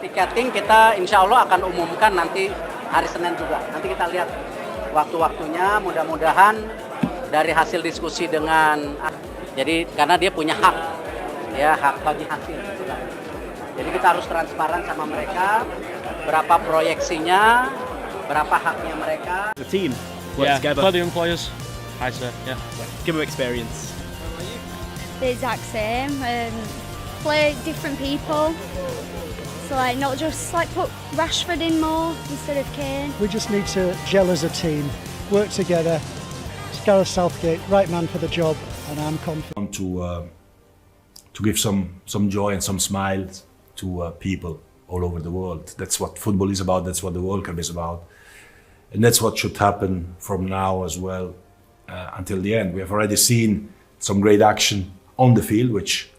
Tiketing kita insya Allah akan umumkan nanti hari Senin juga. Nanti kita lihat waktu-waktunya, mudah-mudahan dari hasil diskusi dengan, jadi karena dia punya hak, ya hak bagi hasil. Jadi kita harus transparan sama mereka, berapa proyeksinya, berapa haknya mereka. The team work together. For the employers, I say, yeah. Give them experience. The exact same. Play different people. So like not just like put Rashford in more instead of Kane. We just need to gel as a team, work together. It's Gareth Southgate, right man for the job, and I'm confident. To give some joy and some smiles to people all over the world. That's what football is about. That's what the World Cup is about, and that's what should happen from now as well until the end. We have already seen some great action on the field, which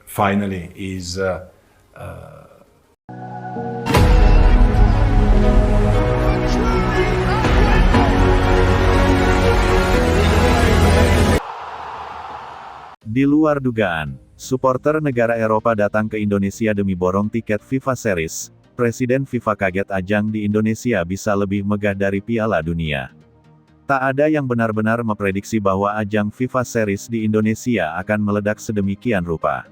finally is. Di luar dugaan, supporter negara Eropa datang ke Indonesia demi borong tiket FIFA Series. Presiden FIFA kaget ajang di Indonesia bisa lebih megah dari Piala Dunia. Tak ada yang benar-benar memprediksi bahwa ajang FIFA Series di Indonesia akan meledak sedemikian rupa.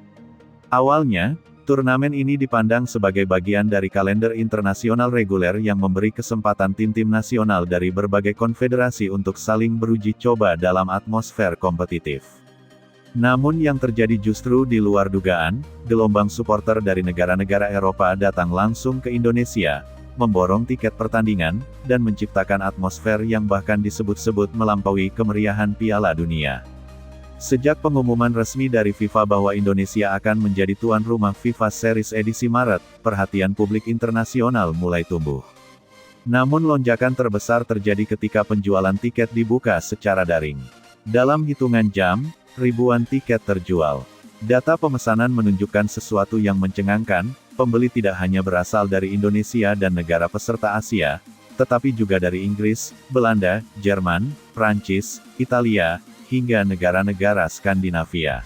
Awalnya, turnamen ini dipandang sebagai bagian dari kalender internasional reguler yang memberi kesempatan tim-tim nasional dari berbagai konfederasi untuk saling beruji coba dalam atmosfer kompetitif. Namun yang terjadi justru di luar dugaan, gelombang supporter dari negara-negara Eropa datang langsung ke Indonesia, memborong tiket pertandingan, dan menciptakan atmosfer yang bahkan disebut-sebut melampaui kemeriahan Piala Dunia. Sejak pengumuman resmi dari FIFA bahwa Indonesia akan menjadi tuan rumah FIFA Series edisi Maret, perhatian publik internasional mulai tumbuh. Namun lonjakan terbesar terjadi ketika penjualan tiket dibuka secara daring. Dalam hitungan jam, ribuan tiket terjual. Data pemesanan menunjukkan sesuatu yang mencengangkan, pembeli tidak hanya berasal dari Indonesia dan negara peserta Asia, tetapi juga dari Inggris, Belanda, Jerman, Prancis, Italia, hingga negara-negara Skandinavia.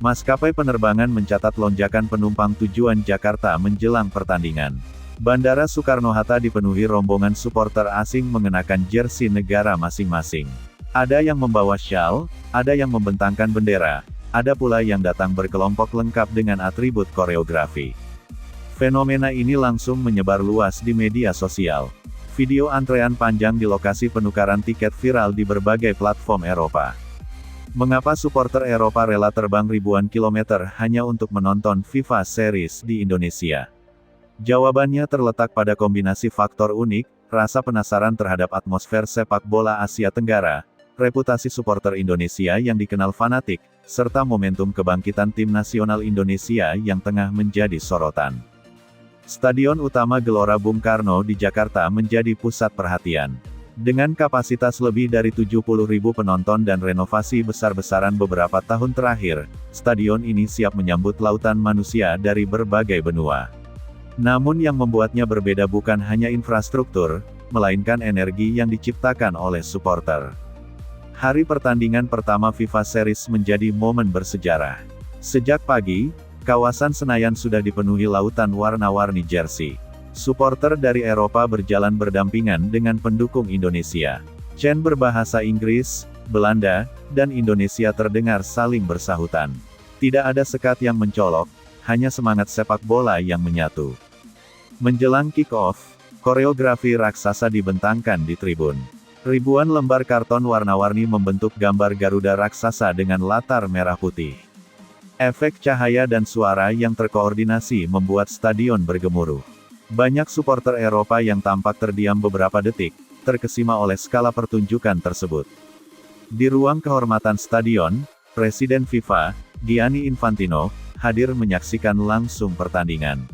Maskapai penerbangan mencatat lonjakan penumpang tujuan Jakarta menjelang pertandingan. Bandara Soekarno-Hatta dipenuhi rombongan supporter asing mengenakan jersey negara masing-masing. Ada yang membawa syal, ada yang membentangkan bendera, ada pula yang datang berkelompok lengkap dengan atribut koreografi. Fenomena ini langsung menyebar luas di media sosial. Video antrean panjang di lokasi penukaran tiket viral di berbagai platform Eropa. Mengapa supporter Eropa rela terbang ribuan kilometer hanya untuk menonton FIFA Series di Indonesia? Jawabannya terletak pada kombinasi faktor unik, rasa penasaran terhadap atmosfer sepak bola Asia Tenggara, reputasi supporter Indonesia yang dikenal fanatik, serta momentum kebangkitan tim nasional Indonesia yang tengah menjadi sorotan. Stadion utama Gelora Bung Karno di Jakarta menjadi pusat perhatian. Dengan kapasitas lebih dari 70.000 penonton dan renovasi besar-besaran beberapa tahun terakhir, stadion ini siap menyambut lautan manusia dari berbagai benua. Namun yang membuatnya berbeda bukan hanya infrastruktur, melainkan energi yang diciptakan oleh supporter. Hari pertandingan pertama FIFA Series menjadi momen bersejarah. Sejak pagi, kawasan Senayan sudah dipenuhi lautan warna-warni jersey. Supporter dari Eropa berjalan berdampingan dengan pendukung Indonesia. Chant berbahasa Inggris, Belanda, dan Indonesia terdengar saling bersahutan. Tidak ada sekat yang mencolok, hanya semangat sepak bola yang menyatu. Menjelang kick-off, koreografi raksasa dibentangkan di tribun. Ribuan lembar karton warna-warni membentuk gambar Garuda raksasa dengan latar merah putih. Efek cahaya dan suara yang terkoordinasi membuat stadion bergemuruh. Banyak supporter Eropa yang tampak terdiam beberapa detik, terkesima oleh skala pertunjukan tersebut. Di ruang kehormatan stadion, Presiden FIFA, Gianni Infantino, hadir menyaksikan langsung pertandingan.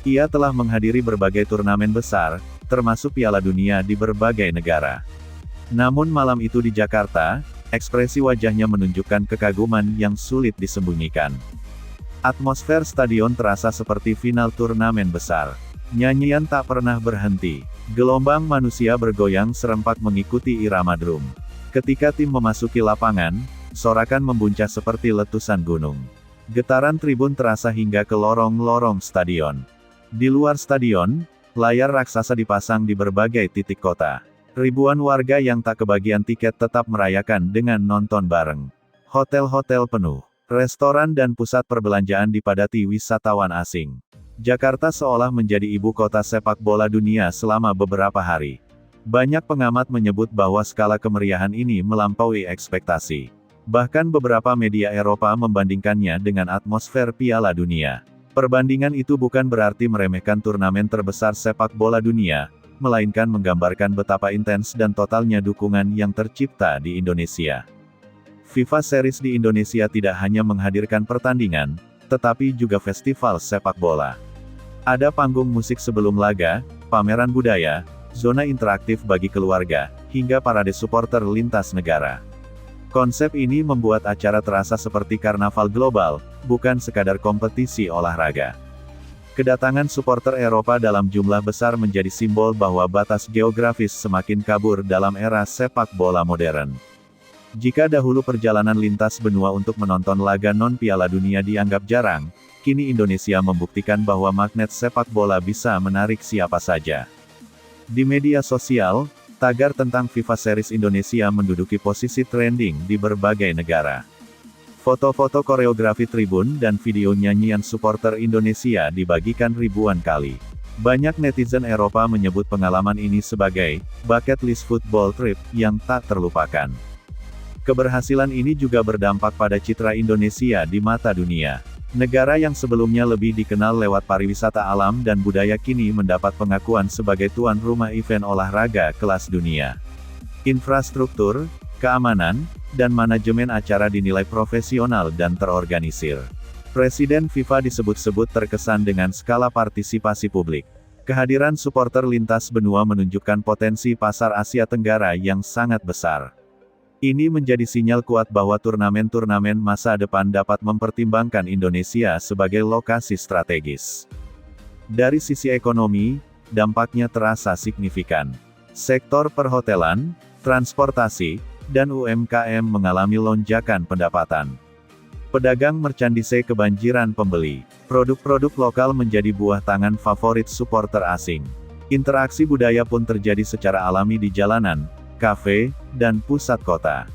Ia telah menghadiri berbagai turnamen besar, termasuk Piala Dunia di berbagai negara. Namun malam itu di Jakarta, ekspresi wajahnya menunjukkan kekaguman yang sulit disembunyikan. Atmosfer stadion terasa seperti final turnamen besar. Nyanyian tak pernah berhenti. Gelombang manusia bergoyang serempak mengikuti irama drum. Ketika tim memasuki lapangan, sorakan membuncah seperti letusan gunung. Getaran tribun terasa hingga ke lorong-lorong stadion. Di luar stadion, layar raksasa dipasang di berbagai titik kota. Ribuan warga yang tak kebagian tiket tetap merayakan dengan nonton bareng. Hotel-hotel penuh. Restoran dan pusat perbelanjaan dipadati wisatawan asing. Jakarta seolah menjadi ibu kota sepak bola dunia selama beberapa hari. Banyak pengamat menyebut bahwa skala kemeriahan ini melampaui ekspektasi. Bahkan beberapa media Eropa membandingkannya dengan atmosfer Piala Dunia. Perbandingan itu bukan berarti meremehkan turnamen terbesar sepak bola dunia, melainkan menggambarkan betapa intens dan totalnya dukungan yang tercipta di Indonesia. FIFA Series di Indonesia tidak hanya menghadirkan pertandingan, tetapi juga festival sepak bola. Ada panggung musik sebelum laga, pameran budaya, zona interaktif bagi keluarga, hingga parade supporter lintas negara. Konsep ini membuat acara terasa seperti karnaval global, bukan sekadar kompetisi olahraga. Kedatangan supporter Eropa dalam jumlah besar menjadi simbol bahwa batas geografis semakin kabur dalam era sepak bola modern. Jika dahulu perjalanan lintas benua untuk menonton laga non-Piala Dunia dianggap jarang, kini Indonesia membuktikan bahwa magnet sepak bola bisa menarik siapa saja. Di media sosial, tagar tentang FIFA Series Indonesia menduduki posisi trending di berbagai negara. Foto-foto koreografi tribun dan video nyanyian supporter Indonesia dibagikan ribuan kali. Banyak netizen Eropa menyebut pengalaman ini sebagai bucket list football trip yang tak terlupakan. Keberhasilan ini juga berdampak pada citra Indonesia di mata dunia. Negara yang sebelumnya lebih dikenal lewat pariwisata alam dan budaya kini mendapat pengakuan sebagai tuan rumah event olahraga kelas dunia. Infrastruktur, keamanan, dan manajemen acara dinilai profesional dan terorganisir. Presiden FIFA disebut-sebut terkesan dengan skala partisipasi publik. Kehadiran supporter lintas benua menunjukkan potensi pasar Asia Tenggara yang sangat besar. Ini menjadi sinyal kuat bahwa turnamen-turnamen masa depan dapat mempertimbangkan Indonesia sebagai lokasi strategis. Dari sisi ekonomi, dampaknya terasa signifikan. Sektor perhotelan, transportasi, dan UMKM mengalami lonjakan pendapatan. Pedagang merchandise kebanjiran pembeli. Produk-produk lokal menjadi buah tangan favorit supporter asing. Interaksi budaya pun terjadi secara alami di jalanan, kafe, dan pusat kota.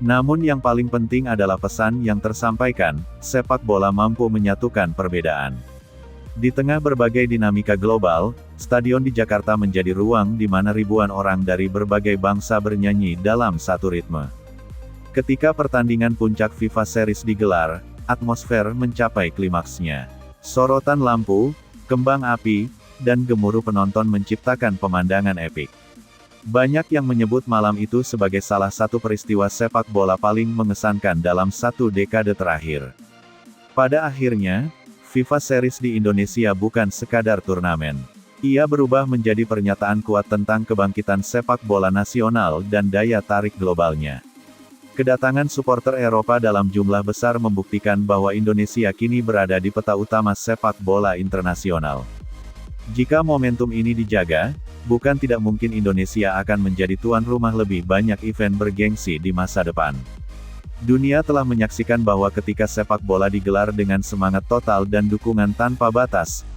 Namun yang paling penting adalah pesan yang tersampaikan, sepak bola mampu menyatukan perbedaan. Di tengah berbagai dinamika global, stadion di Jakarta menjadi ruang di mana ribuan orang dari berbagai bangsa bernyanyi dalam satu ritme. Ketika pertandingan puncak FIFA Series digelar, atmosfer mencapai klimaksnya. Sorotan lampu, kembang api, dan gemuruh penonton menciptakan pemandangan epik. Banyak yang menyebut malam itu sebagai salah satu peristiwa sepak bola paling mengesankan dalam satu dekade terakhir. Pada akhirnya, FIFA Series di Indonesia bukan sekadar turnamen. Ia berubah menjadi pernyataan kuat tentang kebangkitan sepak bola nasional dan daya tarik globalnya. Kedatangan supporter Eropa dalam jumlah besar membuktikan bahwa Indonesia kini berada di peta utama sepak bola internasional. Jika momentum ini dijaga, bukan tidak mungkin Indonesia akan menjadi tuan rumah lebih banyak event bergengsi di masa depan. Dunia telah menyaksikan bahwa ketika sepak bola digelar dengan semangat total dan dukungan tanpa batas,